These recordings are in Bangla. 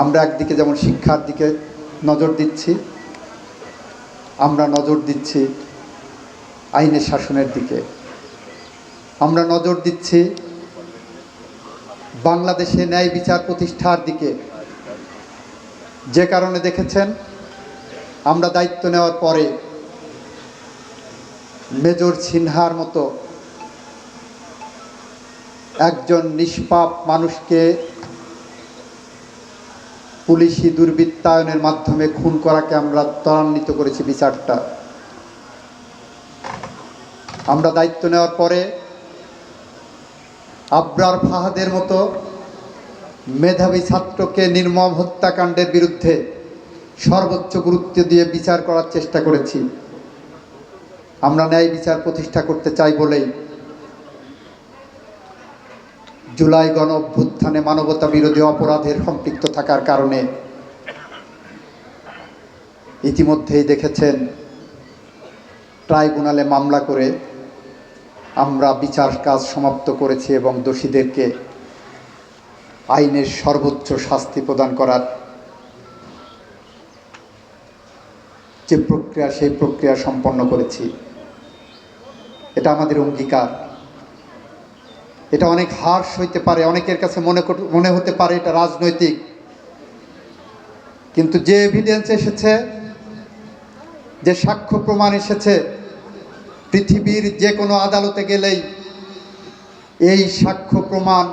আমরা একদিকে যেমন শিক্ষার দিকে নজর দিচ্ছি, আমরা নজর দিচ্ছি আইনের শাসনের দিকে, আমরা নজর দিচ্ছি বাংলাদেশে ন্যায় বিচার প্রতিষ্ঠার দিকে। যে কারণে দেখেছেন আমরা দায়িত্ব নেওয়ার পরে মেজর সিনহার মতো একজন নিষ্পাপ মানুষকে পুলিশি দুর্বৃত্তায়নের মাধ্যমে খুন করাকে আমরা ত্বরান্বিত করেছি বিচারটা। আমরা দায়িত্ব নেওয়ার পরে আবরার ফাহাদের মতো মেধাবী ছাত্রকে নির্মম হত্যাকাণ্ডের বিরুদ্ধে সর্বোচ্চ গুরুত্ব দিয়ে বিচার করার চেষ্টা করেছি। আমরা ন্যায় বিচার প্রতিষ্ঠা করতে চাই বলেই জুলাই গণ অভ্যুত্থানে মানবতা বিরোধী অপরাধের সম্পৃক্ত থাকার কারণে ইতিমধ্যেই দেখেছেন ট্রাইব্যুনালে মামলা করে আমরা বিচার কাজ সমাপ্ত করেছি এবং দোষীদেরকে আইনের সর্বোচ্চ শাস্তি প্রদান করার যে প্রক্রিয়া সেই প্রক্রিয়া সম্পন্ন করেছি। এটা আমাদের অঙ্গীকার। এটা অনেক হার্শ হইতে পারে, অনেকের কাছে মনে হতে পারে এটা রাজনৈতিক, কিন্তু যে এভিডেন্স এসেছে, যে সাক্ষ্য প্রমাণ এসেছে, পৃথিবীর যে কোনো আদালতে গেলেই এই সাক্ষ্য প্রমাণ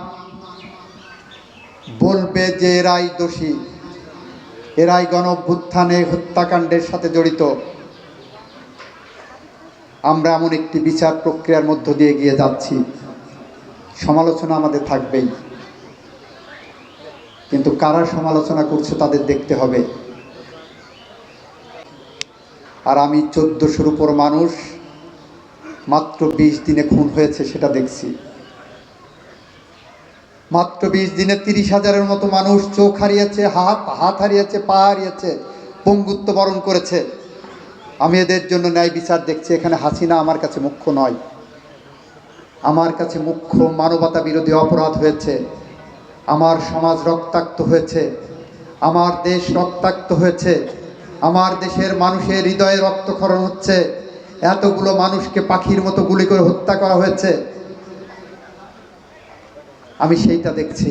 বলবে যে এরাই দোষী, এরাই গণ অভ্যুত্থানে হত্যাকাণ্ডের সাথে জড়িত। আমরা এমন একটি বিচার প্রক্রিয়ার মধ্য দিয়ে এগিয়ে যাচ্ছি। সমালোচনা আমাদের থাকবেই, কিন্তু কারা সমালোচনা করছে তাদের দেখতে হবে। আর আমি 1400-র উপর মানুষ মাত্র 20 দিনে খুন হয়েছে সেটা দেখছি। মাত্র 20 দিনে 30,000-এর মতো মানুষ চোখ হারিয়েছে, হাত হারিয়েছে, পা হারিয়েছে, পঙ্গুত্ব বরণ করেছে। আমি এদের জন্য ন্যায় বিচার দেখছি। এখানে হাসিনা আমার কাছে মুখ্য নয়, আমার কাছে মুখ্য মানবতা বিরোধী অপরাধ হয়েছে। আমার সমাজ রক্তাক্ত হয়েছে, আমার দেশ রক্তাক্ত হয়েছে, আমার দেশের মানুষের হৃদয়ে রক্তক্ষরণ হচ্ছে। এতগুলো মানুষকে পাখির মতো গুলি করে হত্যা করা হয়েছে, আমি সেইটা দেখছি।